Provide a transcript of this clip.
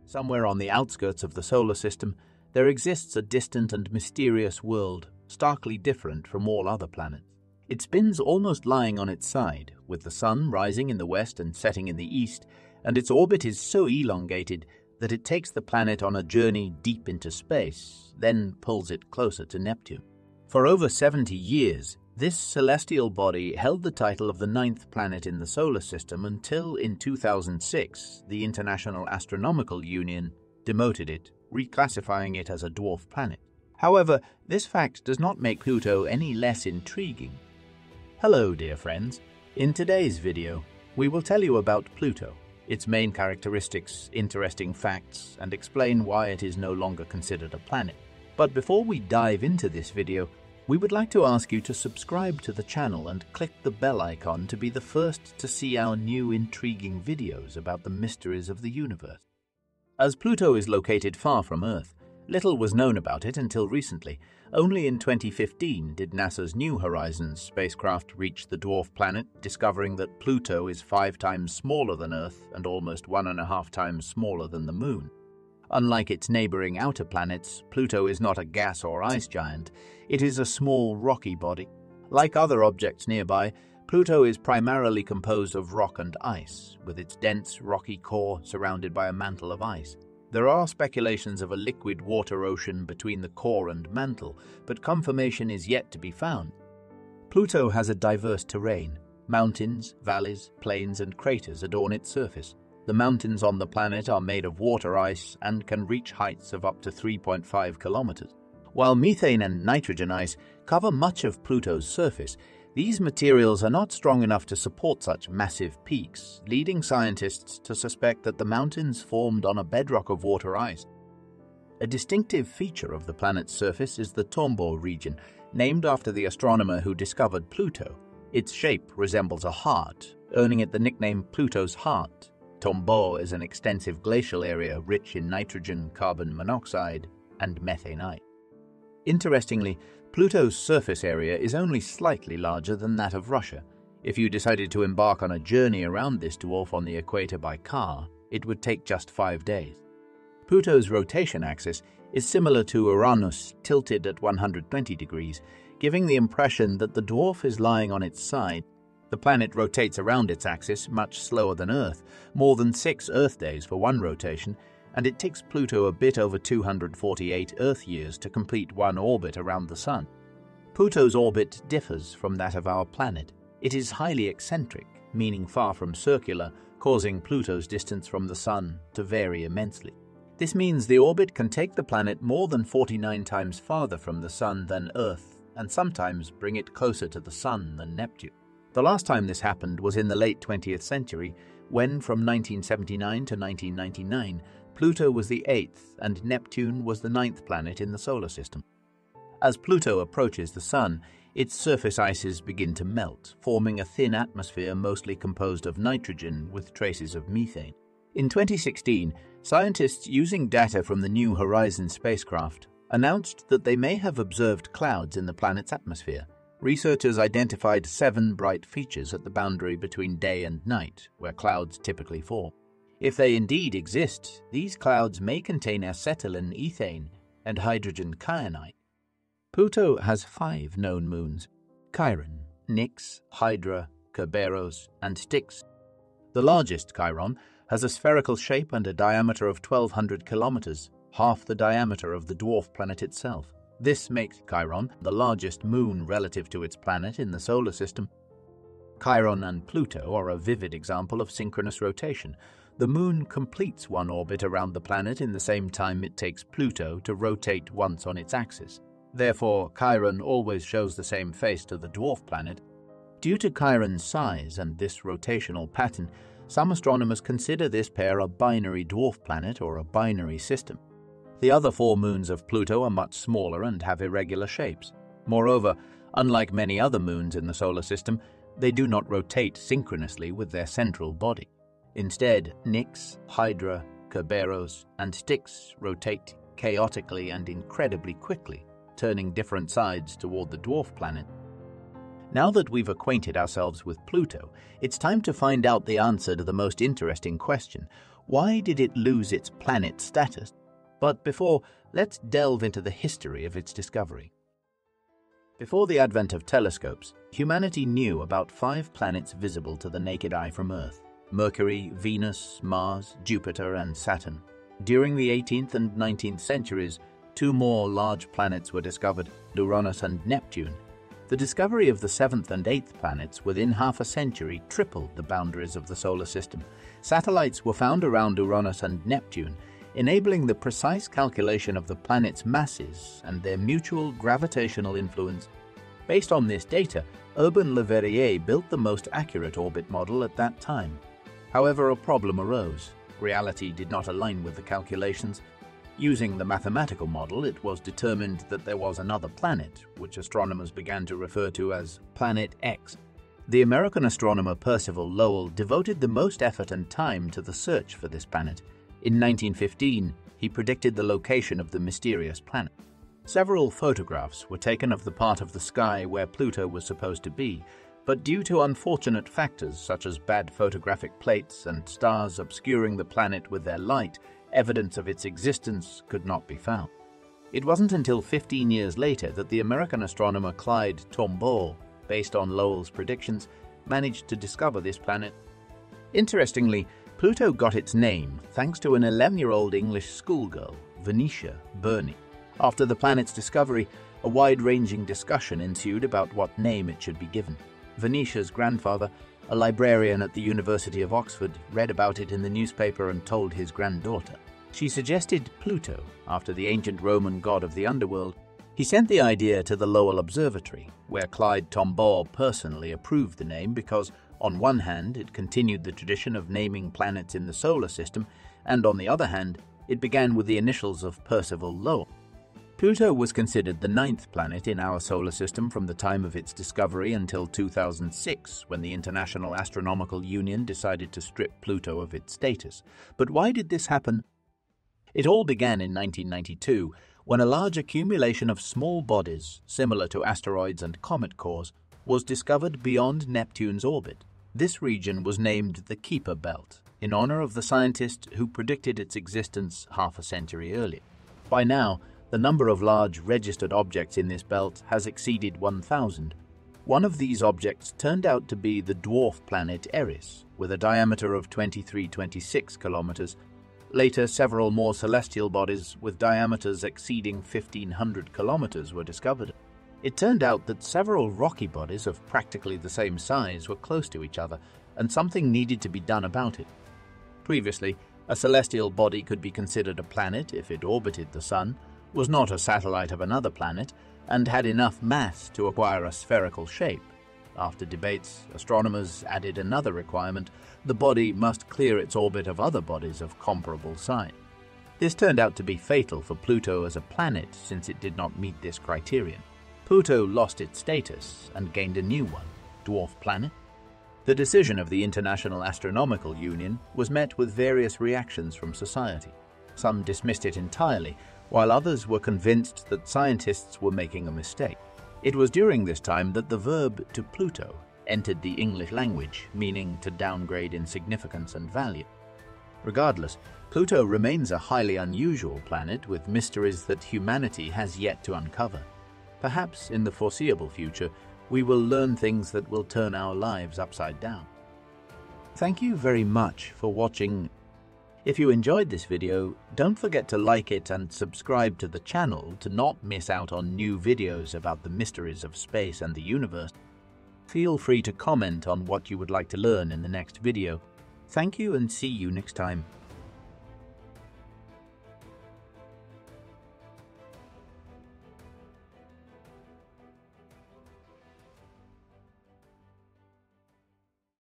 Somewhere on the outskirts of the solar system, there exists a distant and mysterious world, starkly different from all other planets. It spins almost lying on its side, with the sun rising in the west and setting in the east, and its orbit is so elongated that it takes the planet on a journey deep into space, then pulls it closer to Neptune. For over 70 years, this celestial body held the title of the 9th planet in the solar system until, in 2006, the International Astronomical Union demoted it, reclassifying it as a dwarf planet. However, this fact does not make Pluto any less intriguing. Hello, dear friends. In today's video, we will tell you about Pluto, its main characteristics, interesting facts, and explain why it is no longer considered a planet. But before we dive into this video, we would like to ask you to subscribe to the channel and click the bell icon to be the first to see our new intriguing videos about the mysteries of the universe. As Pluto is located far from Earth, little was known about it until recently. Only in 2015 did NASA's New Horizons spacecraft reach the dwarf planet, discovering that Pluto is 5 times smaller than Earth and almost 1.5 times smaller than the Moon. Unlike its neighboring outer planets, Pluto is not a gas or ice giant. It is a small, rocky body. Like other objects nearby, Pluto is primarily composed of rock and ice, with its dense, rocky core surrounded by a mantle of ice. There are speculations of a liquid water ocean between the core and mantle, but confirmation is yet to be found. Pluto has a diverse terrain. Mountains, valleys, plains, and craters adorn its surface. The mountains on the planet are made of water ice and can reach heights of up to 3.5 kilometers. While methane and nitrogen ice cover much of Pluto's surface, these materials are not strong enough to support such massive peaks, leading scientists to suspect that the mountains formed on a bedrock of water ice. A distinctive feature of the planet's surface is the Tombaugh region, named after the astronomer who discovered Pluto. Its shape resembles a heart, earning it the nickname Pluto's Heart. Tombaugh is an extensive glacial area rich in nitrogen, carbon monoxide, and methane ice. Interestingly, Pluto's surface area is only slightly larger than that of Russia. If you decided to embark on a journey around this dwarf on the equator by car, it would take just 5 days. Pluto's rotation axis is similar to Uranus, tilted at 120 degrees, giving the impression that the dwarf is lying on its side. The planet rotates around its axis much slower than Earth, more than 6 Earth days for one rotation, and it takes Pluto a bit over 248 Earth years to complete one orbit around the Sun. Pluto's orbit differs from that of our planet. It is highly eccentric, meaning far from circular, causing Pluto's distance from the Sun to vary immensely. This means the orbit can take the planet more than 49 times farther from the Sun than Earth, and sometimes bring it closer to the Sun than Neptune. The last time this happened was in the late 20th century, when from 1979 to 1999, Pluto was the 8th and Neptune was the 9th planet in the solar system. As Pluto approaches the Sun, its surface ices begin to melt, forming a thin atmosphere mostly composed of nitrogen with traces of methane. In 2016, scientists using data from the New Horizons spacecraft announced that they may have observed clouds in the planet's atmosphere. Researchers identified 7 bright features at the boundary between day and night, where clouds typically form. If they indeed exist, these clouds may contain acetylene ethane and hydrogen kyanite. Pluto has 5 known moons: Chiron, Nix, Hydra, Kerberos, and Styx. The largest, Chiron, has a spherical shape and a diameter of 1,200 kilometers, half the diameter of the dwarf planet itself. This makes Chiron the largest moon relative to its planet in the solar system. Chiron and Pluto are a vivid example of synchronous rotation. The Moon completes one orbit around the planet in the same time it takes Pluto to rotate once on its axis. Therefore, Chiron always shows the same face to the dwarf planet. Due to Chiron's size and this rotational pattern, some astronomers consider this pair a binary dwarf planet or a binary system. The other 4 moons of Pluto are much smaller and have irregular shapes. Moreover, unlike many other moons in the solar system, they do not rotate synchronously with their central body. Instead, Nix, Hydra, Kerberos, and Styx rotate chaotically and incredibly quickly, turning different sides toward the dwarf planet. Now that we've acquainted ourselves with Pluto, it's time to find out the answer to the most interesting question: Why did it lose its planet status? But before, let's delve into the history of its discovery. Before the advent of telescopes, humanity knew about 5 planets visible to the naked eye from Earth: Mercury, Venus, Mars, Jupiter, and Saturn. During the 18th and 19th centuries, 2 more large planets were discovered, Uranus and Neptune. The discovery of the 7th and 8th planets within half a century tripled the boundaries of the solar system. Satellites were found around Uranus and Neptune, enabling the precise calculation of the planets' masses and their mutual gravitational influence. Based on this data, Urban Le Verrier built the most accurate orbit model at that time. However, a problem arose. Reality did not align with the calculations. Using the mathematical model, it was determined that there was another planet, which astronomers began to refer to as Planet X. The American astronomer Percival Lowell devoted the most effort and time to the search for this planet. In 1915, he predicted the location of the mysterious planet. Several photographs were taken of the part of the sky where Pluto was supposed to be, but due to unfortunate factors such as bad photographic plates and stars obscuring the planet with their light, evidence of its existence could not be found. It wasn't until 15 years later that the American astronomer Clyde Tombaugh, based on Lowell's predictions, managed to discover this planet. Interestingly, Pluto got its name thanks to an 11-year-old English schoolgirl, Venetia Burney. After the planet's discovery, a wide-ranging discussion ensued about what name it should be given. Venetia's grandfather, a librarian at the University of Oxford, read about it in the newspaper and told his granddaughter. She suggested Pluto, after the ancient Roman god of the underworld. He sent the idea to the Lowell Observatory, where Clyde Tombaugh personally approved the name because, on one hand, it continued the tradition of naming planets in the solar system, and on the other hand, it began with the initials of Percival Lowell. Pluto was considered the 9th planet in our solar system from the time of its discovery until 2006, when the International Astronomical Union decided to strip Pluto of its status. But why did this happen? It all began in 1992, when a large accumulation of small bodies, similar to asteroids and comet cores, was discovered beyond Neptune's orbit. This region was named the Kuiper Belt, in honor of the scientist who predicted its existence half a century earlier. By now, the number of large registered objects in this belt has exceeded 1,000. One of these objects turned out to be the dwarf planet Eris, with a diameter of 23-26 kilometers. Later, several more celestial bodies with diameters exceeding 1,500 kilometers were discovered. It turned out that several rocky bodies of practically the same size were close to each other, and something needed to be done about it. Previously, a celestial body could be considered a planet if it orbited the Sun, was not a satellite of another planet, and had enough mass to acquire a spherical shape. After debates, astronomers added another requirement: the body must clear its orbit of other bodies of comparable size. This turned out to be fatal for Pluto as a planet, since it did not meet this criterion. Pluto lost its status and gained a new one, dwarf planet. The decision of the International Astronomical Union was met with various reactions from society. Some dismissed it entirely, while others were convinced that scientists were making a mistake. It was during this time that the verb to Pluto entered the English language, meaning to downgrade in significance and value. Regardless, Pluto remains a highly unusual planet with mysteries that humanity has yet to uncover. Perhaps in the foreseeable future, we will learn things that will turn our lives upside down. Thank you very much for watching. If you enjoyed this video, don't forget to like it and subscribe to the channel to not miss out on new videos about the mysteries of space and the universe. Feel free to comment on what you would like to learn in the next video. Thank you and see you next time.